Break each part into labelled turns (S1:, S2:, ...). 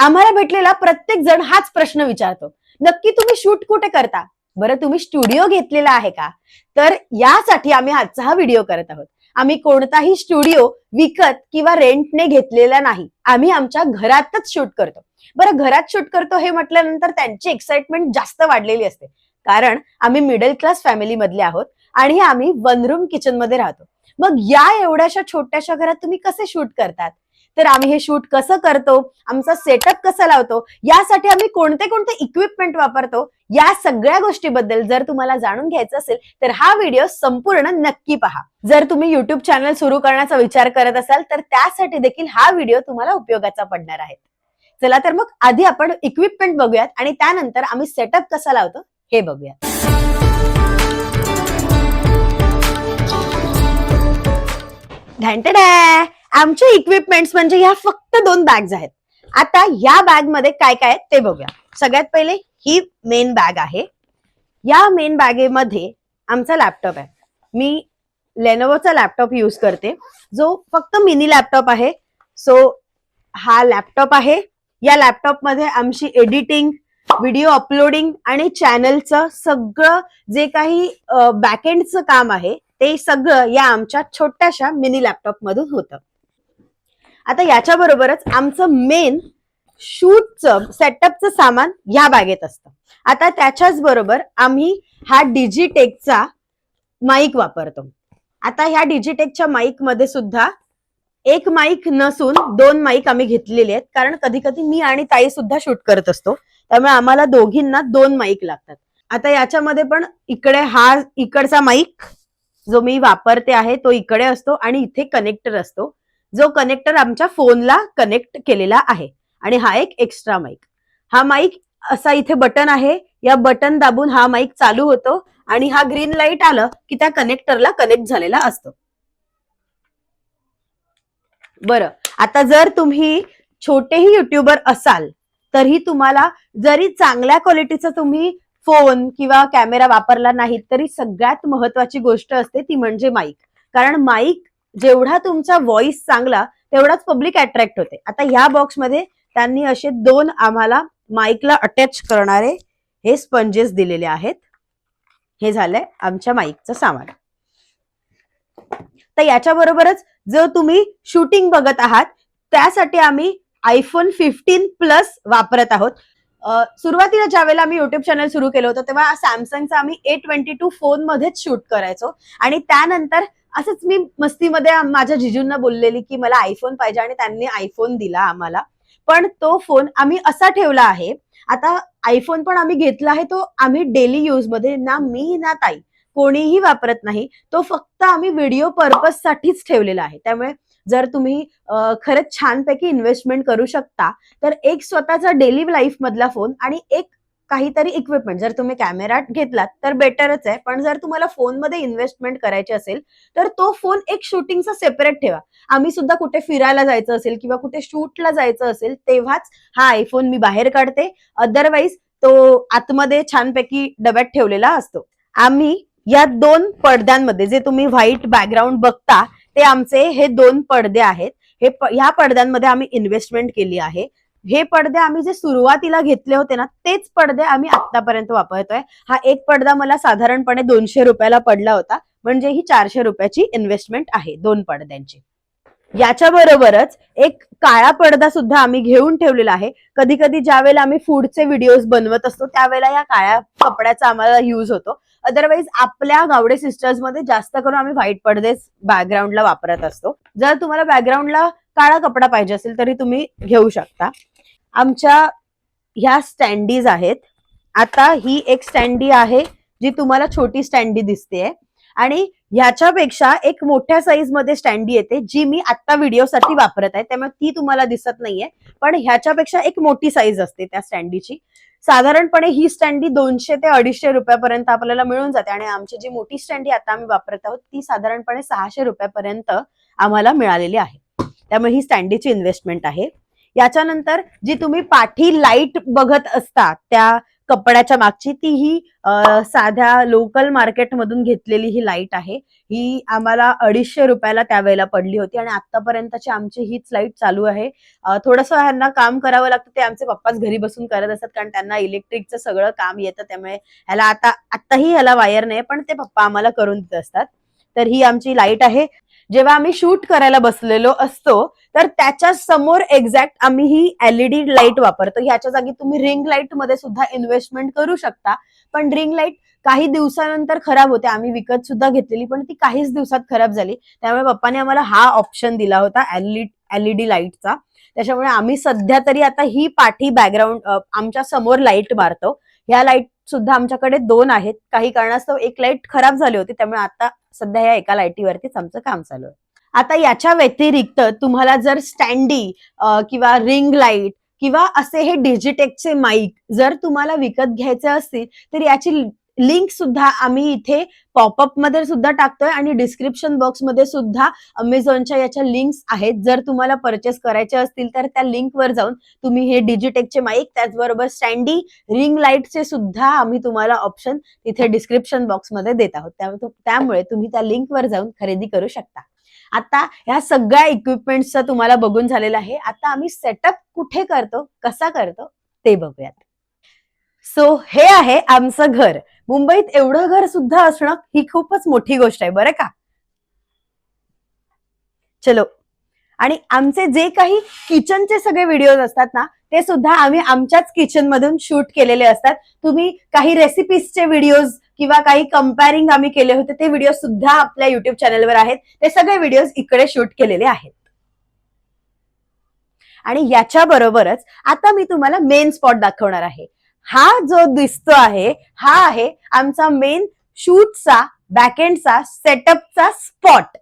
S1: आम्हाला भेटलेला प्रत्येक जण हाच प्रश्न विचारतो, नक्की तुम्ही शूट कुठे करता? बरं, तुम्ही स्टुडिओ घेतलेला आहे का? तर यासाठी आम्ही आजचा हा व्हिडिओ करत आहोत. आम्ही कोणताही स्टुडिओ विकत किंवा रेंटने घेतलेला नाही. आम्ही आमच्या घरातच शूट करतो. बरं, घरात शूट करतो हे म्हटल्यानंतर त्यांची एक्साइटमेंट जास्त वाढलेली असते. कारण आम्ही मिडल क्लास फॅमिली मधले आहोत आणि आम्ही वन रूम किचन मध्ये राहतो. मग या एवढ्याशा छोट्याशा घरात तुम्ही कसे शूट करतात? तर आम्ही हे शूट कसं करतो, आमचा सेटअप कसा लावतो, यासाठी आम्ही कोणते कोणते इक्विपमेंट वापरतो, या सगळ्या गोष्टीबद्दल जर तुम्हाला जाणून घ्यायचं असेल तर हा व्हिडिओ संपूर्ण नक्की पहा. जर तुम्ही युट्यूब चॅनल सुरू करण्याचा विचार करत असाल तर त्यासाठी देखील हा व्हिडिओ तुम्हाला उपयोगाचा पडणार आहे. चला तर मग आधी आपण इक्विपमेंट बघूयात आणि त्यानंतर आम्ही सेटअप कसा लावतो हे बघूयात. घंटडा, आमचे इक्विपमेंट्स म्हणजे ह्या फक्त 2 बॅग्स आहेत. आता या बॅग मध्ये काय काय ते बघूया. सगळ्यात पहिले ही मेन बॅग आहे. या मेन बॅगेमध्ये आमचा लॅपटॉप आहे. मी लेनोवोचा लॅपटॉप यूज करते, जो फक्त मिनी लॅपटॉप आहे. सो हा लॅपटॉप आहे. या लॅपटॉप मध्ये आमची एडिटिंग, व्हिडिओ अपलोडिंग आणि चॅनलचं सगळं जे काही बॅकएंडचं काम आहे ते सगळं या आमच्या छोट्याशा मिनी लॅपटॉप मधून होतं. आता याच्या बरोबरच आमचं मेन शूटचं सेटअपचं सामान या बॅगेत असतं. आता त्याच्याच बरोबर आम्ही हा डिजिटेकचा माईक वापरतो. आता ह्या डिजिटेकच्या माईक मध्ये सुद्धा एक माईक नसून 2 माईक आम्ही घेतलेले आहेत, कारण कधी कधी मी आणि ताई सुद्धा शूट करत असतो, त्यामुळे आम्हाला दोघींना 2 माईक लागतात. आता याच्यामध्ये पण इकडे हा इकडचा माईक जो मी वापरते आहे तो इकडे असतो आणि इथे कनेक्टर असतो, जो कनेक्टर आमच्या फोनला कनेक्ट केलेला आहे. आणि हा एक एक्स्ट्रा माईक. हा माईक असा इथे बटन आहे, या बटन दाबून हा माईक चालू होतो आणि हा ग्रीन लाईट आलं की त्या कनेक्टरला कनेक्ट झालेला असतो. बरं, आता जर तुम्ही छोटेही युट्यूबर असाल तरी तुम्हाला जरी चांगल्या क्वालिटीचा तुम्ही फोन किंवा कॅमेरा वापरला नाही तरी सगळ्यात महत्वाची गोष्ट असते ती म्हणजे माईक. कारण माईक जेवढा तुमचा व्हॉइस चांगला तेवढाच पब्लिक अट्रॅक्ट होते. आता ह्या बॉक्समध्ये त्यांनी असे 2 आम्हाला माईकला अटॅच करणारे हे स्पंजेस दिलेले आहेत. हे झालंय आमच्या माईकचं सामान. तर याच्या बरोबरच जर तुम्ही शूटिंग बघत आहात त्यासाठी आम्ही आयफोन 15 प्लस वापरत आहोत. सुरुवातीला ज्यावेळेला आम्ही युट्यूब चॅनल सुरू केलं होतं तेव्हा सॅमसंगचा आम्ही A22 फोन मध्येच शूट करायचो आणि त्यानंतर असंच मी मस्तीमध्ये माझ्या जिजूंना बोललेली की मला आयफोन पाहिजे आणि त्यांनी आयफोन दिला आम्हाला. पण तो फोन आम्ही असा ठेवला आहे, आता आयफोन पण आम्ही घेतला आहे तो आम्ही डेली यूज मध्ये ना मी ना ताई कोणीही वापरत नाही. तो फक्त आम्ही व्हिडिओ पर्पज साठीच ठेवलेला आहे. त्यामुळे जर तुम्ही खरंच छानपैकी इन्व्हेस्टमेंट करू शकता तर एक स्वतःचा डेली लाईफ मधला फोन आणि एक काहीतरी इक्विपमेंट, जर तुम्ही कॅमेरा घेतलात तर बेटरच आहे, पण जर तुम्हाला फोनमध्ये इन्व्हेस्टमेंट करायची असेल तर तो फोन एक शूटिंगचा सेपरेट ठेवा. आम्ही सुद्धा कुठे फिरायला जायचं असेल किंवा कुठे शूटला जायचं असेल तेव्हाच हा आयफोन मी बाहेर काढते, अदरवाईज तो आतमध्ये छानपैकी डब्यात ठेवलेला असतो. आम्ही या 2 पडद्यांमध्ये जे तुम्ही व्हाईट बॅकग्राऊंड बघता ते आमचे हे 2 पडदे आहेत. ह्या पडद्यांमध्ये आम्ही इन्व्हेस्टमेंट केली आहे. हे पडदे आम्ही जे सुरुवातीला घेतले होते ना तेच पडदे आम्ही आतापर्यंत वापरतोय. हा एक पडदा मला साधारणपणे 200 रुपयाला पडला होता, म्हणजे ही 400 रुपयाची इन्व्हेस्टमेंट आहे 2 पडद्यांची. याच्या बरोबरच एक काळा पडदा सुद्धा आम्ही घेऊन ठेवलेला आहे. कधी कधी ज्यावेळेला आम्ही फूडचे व्हिडिओज बनवत असतो त्यावेळेला या काळ्या कपड्याचा आम्हाला यूज होतो. अदरवाईज आपल्या गावडे सिस्टर्स मध्ये जास्त करून आम्ही व्हाईट पडदे बॅकग्राऊंडला वापरत असतो. जर तुम्हाला बॅकग्राऊंडला काळा कपडा पाहिजे असेल तरी तुम्ही घेऊ शकता. आमच्या ह्या स्टँडीज आहेत. आता ही एक स्टँडी आहे जी तुम्हाला छोटी स्टँडी दिसते आणि ह्याच्यापेक्षा एक मोठ्या साईज मध्ये स्टँडी येते जी मी आता व्हिडिओसाठी वापरत आहे, त्यामुळे ती तुम्हाला दिसत नाहीये, पण ह्याच्यापेक्षा एक मोठी साईज असते त्या स्टँडीची. साधारणपणे ही स्टँडी 200 ते 250 रुपयापर्यंत आपल्याला मिळून जाते आणि आमची जी मोठी स्टँडी आता आम्ही वापरत आहोत ती साधारणपणे 600 रुपयापर्यंत आम्हाला मिळालेली आहे. त्यामुळे ही स्टँडीची इन्व्हेस्टमेंट आहे. याच्यानंतर जी तुम्ही पाठी लाईट बघत असता त्या कपड्याच्या मागची, ती ही साध्या लोकल मार्केटमधून घेतलेली ही लाईट आहे. ही आम्हाला 250 रुपयाला त्यावेळेला पडली होती आणि आतापर्यंतची आमची हीच लाईट चालू आहे. थोडंसं ह्यांना काम करावं लागतं, ते आमचे पप्पाच घरी बसून करत असतात, कारण त्यांना इलेक्ट्रिकचं सगळं काम येतं. त्यामुळे ह्याला आताही ह्याला वायर नाही, पण ते पप्पा आम्हाला करून देत असतात. तर ही आमची लाईट आहे. जेव्हा आम्ही शूट करायला बसलेलो असतो, तर त्याच्या समोर एक्झॅक्ट आम्ही ही एलईडी लाईट वापरतो. ह्याच्या जागी तुम्ही रिंग लाईट मध्ये सुद्धा इन्व्हेस्टमेंट करू शकता, पण रिंग लाईट काही दिवसानंतर खराब होते. आम्ही विकत सुद्धा घेतलेली, पण ती काहीच दिवसात खराब झाली. त्यामुळे पप्पाने आम्हाला हा ऑप्शन दिला होता एलईडी लाईटचा. त्याच्यामुळे आम्ही सध्या तरी आता ही पाठी बॅकग्राऊंड आमच्या समोर लाईट मारतो. ह्या लाईट सुद्धा आमच्याकडे 2 आहेत. काही कारणास्तव एक लाईट खराब झाली होती, त्यामुळे आता सध्या या एका लाईटीवरतीच आमचं काम चालू आहे. आता याच्या व्यतिरिक्त तुम्हाला जर स्टँडी किंवा रिंग लाईट किंवा असे हे डिजिटेकचे माईक जर तुम्हाला विकत घ्यायचे असतील, तर याची लिंक सुद्धा आम्ही इथे पॉपअप मध्ये सुद्धा टाकतोय आणि डिस्क्रिप्शन बॉक्स मध्ये सुद्धा अमेझॉनच्या याच्या लिंक्स आहेत. जर तुम्हाला परचेस करायचे असतील तर त्या लिंक वर जाऊन तुम्ही हे डिजिटेकचे माईक, त्याचबरोबर स्टँडी, रिंग लाईटचे सुद्धा आम्ही तुम्हाला ऑप्शन इथे डिस्क्रिप्शन बॉक्स मध्ये देत आहोत. त्यामुळे तुम्ही त्या लिंक वर जाऊन खरेदी करू शकता. आता ह्या सगळ्या इक्विपमेंट्सचा तुम्हाला बघून झालेलं आहे. आता आम्ही सेटअप कुठे करतो, कसा करतो ते बघूयात. सो हे आहे आमचं घर. मुंबईत एवढं घर सुद्धा असणं ही खूपच मोठी गोष्ट आहे, बरं का. चलो, आणि आमचे जे काही किचनचे सगळे व्हिडिओज असतात ना, ते सुद्धा आम्ही आमच्याच किचन मधून शूट केलेले असतात. तुम्ही काही रेसिपीजचे व्हिडिओज किंवा काही कंपॅरिंग आम्ही केले होते, ते व्हिडिओ सुद्धा आपल्या युट्यूब चॅनलवर आहेत. ते सगळे व्हिडिओज इकडे शूट केलेले आहेत. आणि याच्या बरोबरच आता मी तुम्हाला मेन स्पॉट दाखवणार आहे. हा जो दिसतो आहे, हा आहे आमचा मेन शूटचा, बॅकएंडचा, सेटअपचा स्पॉट,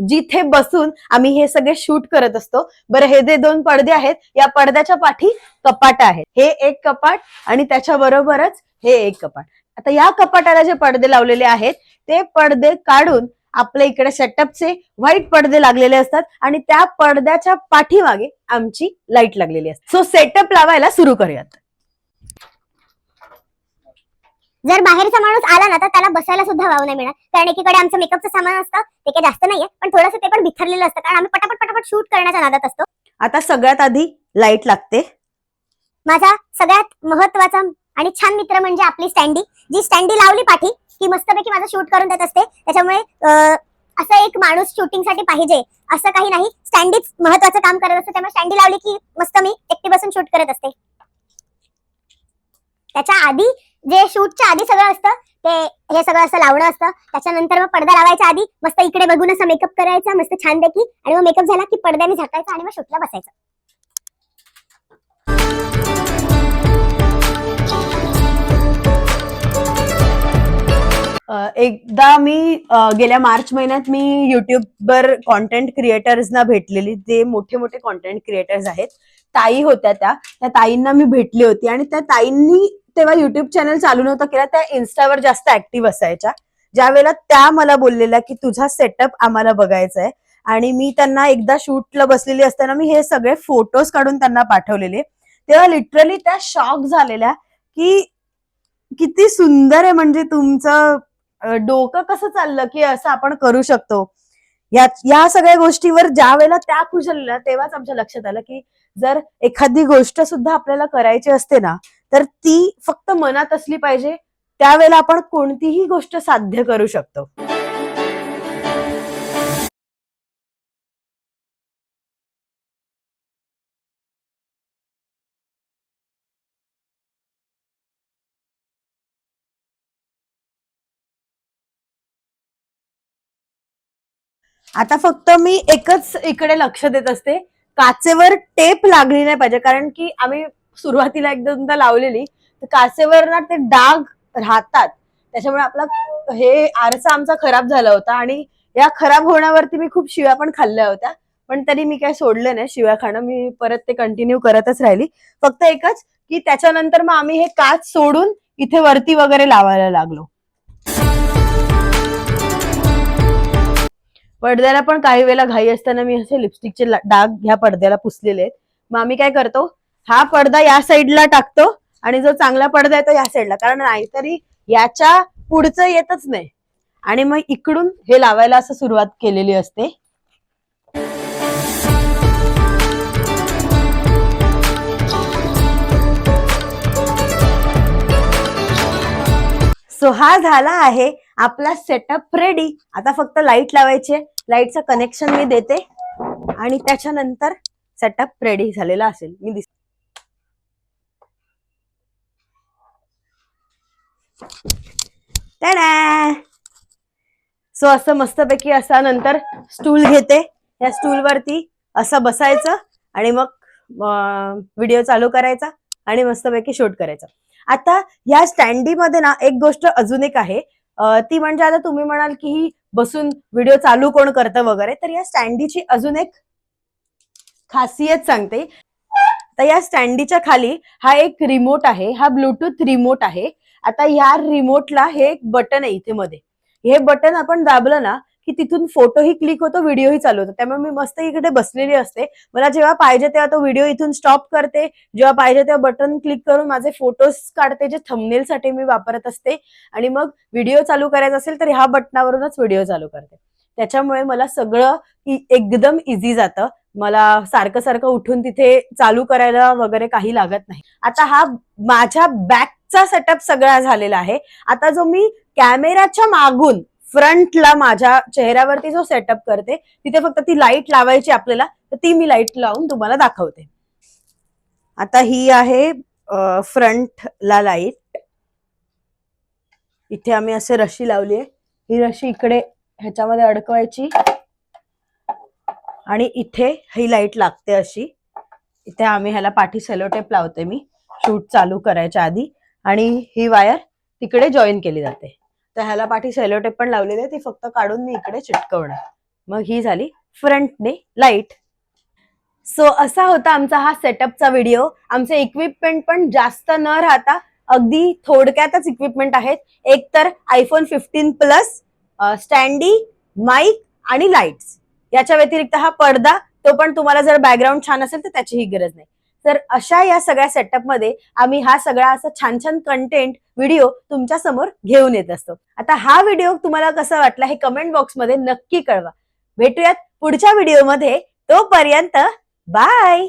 S1: जिथे बसून आम्ही हे सगळे शूट करत असतो. बरं, हे जे 2 पडदे आहेत, या पडद्याच्या पाठी कपाट आहेत. हे एक कपाट आणि त्याच्या बरोबरच हे एक कपाट. आता या कपाटाला जे पडदे लावलेले आहेत, ते पडदे काढून आपल्या इकडे सेटअपचे व्हाईट पडदे लागलेले असतात आणि त्या पडद्याच्या पाठीमागे आमची लाईट लागलेली असते. सो सेटअप लावायला सुरू करूयात.
S2: जर बाहेरचा माणूस आला ना, तर त्याला बसायला सुद्धा वाव नाही मिळणार, कारण एकीकडे आमचं मेकअपचं सामान असतं, ते काही जास्त नाहीये, पण थोडंसं ते पण बिथरलेलं असतं, कारण आम्ही पटापट शूट करण्याच्या नादात असतो.
S1: आता सगळ्यात आधी लाईट लागते.
S2: माझा सगळ्यात महत्वाचा आणि छान मित्र म्हणजे आपली स्टँडी. जी स्टँडी लावली पाठी की मस्तपैकी माझं शूट करून देत असते. त्याच्यामुळे असं एक माणूस शूटिंगसाठी पाहिजे असं काही नाही, स्टँडीच महत्वाचं काम करत असते. त्यामुळे स्टँडी लावली की मस्त मी एकटी बसून शूट करत असते. त्याच्या आधी जे शूटच्या आधी सगळं असतं, ते हे सगळं असं लावणं असतं. त्याच्यानंतर मग पडदा लावायच्या आधी मस्त इकडे बघून असा मेकअप करायचा मस्त छानपैकी, आणि मग मेकअप झाला की पडद्याने झाकायचा आणि मग शूटला बसायचं.
S1: एकदा मी गेल्या मार्च महिन्यात मी युट्यूबवर कॉन्टेंट क्रिएटर्सना भेटलेली. जे मोठे मोठे कॉन्टेंट क्रिएटर्स आहेत, ताई होत्या. त्या ताईंना मी भेटली होती आणि त्या ताईंनी तेव्हा युट्यूब चॅनल चालू नव्हतं केला, त्या इन्स्टावर जास्त ऍक्टिव्ह असायच्या. ज्या वेळेला त्या मला बोललेल्या की तुझा सेटअप आम्हाला बघायचा आहे, आणि मी त्यांना एकदा शूटला बसलेली असताना मी हे सगळे फोटोज काढून त्यांना पाठवलेले, तेव्हा लिटरली त्या शॉक झालेल्या की किती सुंदर आहे, म्हणजे तुमचं डोकं कसं चाललं की असं आपण करू शकतो. या सगळ्या गोष्टीवर ज्या वेळेला त्या खुश झालेल्या, तेव्हाच आमच्या लक्षात आलं की जर एखादी गोष्ट सुद्धा आपल्याला करायची असते ना, तर ती फक्त मनात असली पाहिजे. त्यावेळेला आपण कोणतीही गोष्ट साध्य करू शकतो. आता फक्त मी एकच इकडे लक्ष देत असते, काचेवर टेप लागली नाही पाहिजे, कारण की आम्ही सुरुवातीला एक दोनदा लावलेली, तर काचेवर ना ते डाग राहतात. त्याच्यामुळे आपला हे आरसा आमचा खराब झाला होता आणि या खराब होण्यावरती मी खूप शिव्या पण खाल्ल्या होत्या, पण तरी मी काय सोडलं नाही शिव्या खाणं. मी परत ते कंटिन्यू करतच राहिली. फक्त एकच की त्याच्यानंतर मग आम्ही हे काच सोडून इथे वरती वगैरे लावायला लागलो. पडद्याला पण काही वेळेला घाई असताना मी असे लिपस्टिकचे डाग ह्या पडद्याला पुसलेले आहेत. मग आम्ही काय करतो, हा पडदा या साईडला टाकतो आणि जो चांगला पडदा आहे तो या साईडला, कारण नाहीतरी याच्या पुढचं येतच नाही. आणि मग इकडून हे लावायला असं सुरुवात केलेली असते. सो हा झाला आहे आपला सेटअप रेडी. आता फक्त लाईट लावायची, लाईटचं कनेक्शन मी देते आणि त्याच्यानंतर सेटअप रेडी झालेला असेल. मी सो असं मस्तपैकी असा नंतर स्टूल घेते, या स्टूल वरती असं बसायचं आणि मग व्हिडिओ चालू करायचा आणि मस्तपैकी शूट करायचा. आता या स्टँडी मध्ये ना एक गोष्ट अजून एक आहे, ती म्हणजे आता तुम्ही म्हणाल की ही बसून व्हिडिओ चालू कोण करतं वगैरे, तर या स्टँडीची अजून एक खासियत सांगते. तर या स्टँडीच्या खाली हा एक रिमोट आहे, हा ब्लूटूथ रिमोट आहे. आता या रिमोटला हे एक बटन आहे इथे मध्ये, हे बटन आपण दाबलं ना की तिथून फोटोही क्लिक होतो, व्हिडिओही चालू होतो. त्यामुळे मी मस्त इकडे बसलेली असते, मला जेव्हा पाहिजे तेव्हा तो व्हिडिओ इथून स्टॉप करते, जेव्हा पाहिजे तेव्हा बटन क्लिक करून माझे फोटोज काढते जे थंबनेल साठी मी वापरत असते. आणि मग व्हिडिओ चालू करायचा असेल तर ह्या बटनावरूनच व्हिडिओ चालू करते. त्याच्यामुळे मला सगळं एकदम इझी जातं, मला सारखं सारखं उठून तिथे चालू करायला वगैरे काही लागत नाही. आता हा माझ्या बॅकचा सेटअप सगळा झालेला आहे. आता जो मी कॅमेराच्या मागून फ्रंटला माझ्या चेहऱ्यावरती जो सेटअप करते, तिथे फक्त ती लाईट लावायची आपल्याला, तर ती मी लाईट लावून तुम्हाला दाखवते. आता ही आहे फ्रंटला लाईट. इथे आम्ही असे रशी लावली आहे, ही रशी इकडे ह्याच्यामध्ये अडकवायची आणि इथे ही लाईट लागते अशी. इथे आम्ही ह्याला पाठी सेलोटेप लावते मी शूट चालू करायच्या आधी, आणि ही वायर तिकडे जॉईन केली जाते. तर ह्याला पाठी सेलोटेप पण लावलेली आहे, ती फक्त काढून मी इकडे चिटकवणार. मग ही झाली फ्रंटने लाईट. सो असा होता आमचा हा सेटअपचा व्हिडिओ. आमचे इक्विपमेंट पण जास्त न राहता अगदी थोडक्यातच इक्विपमेंट आहेत. एक तर आयफोन 15 प्लस, स्टँडी, माईक आणि लाईट्स. याच्या व्यतिरिक्त हा पडदा, तो पण तुम्हाला जर बॅकग्राऊंड छान असेल तर त्याचीही गरज नाही. तर अशा या सगळ्या सेटअप मध्ये आम्ही हा सगळा असं छान छान कंटेंट व्हिडिओ तुमच्या समोर घेऊन येत असतो. आता हा व्हिडिओ तुम्हाला कसा वाटला हे कमेंट बॉक्समध्ये नक्की कळवा. भेटूयात पुढच्या व्हिडिओमध्ये, तोपर्यंत बाय.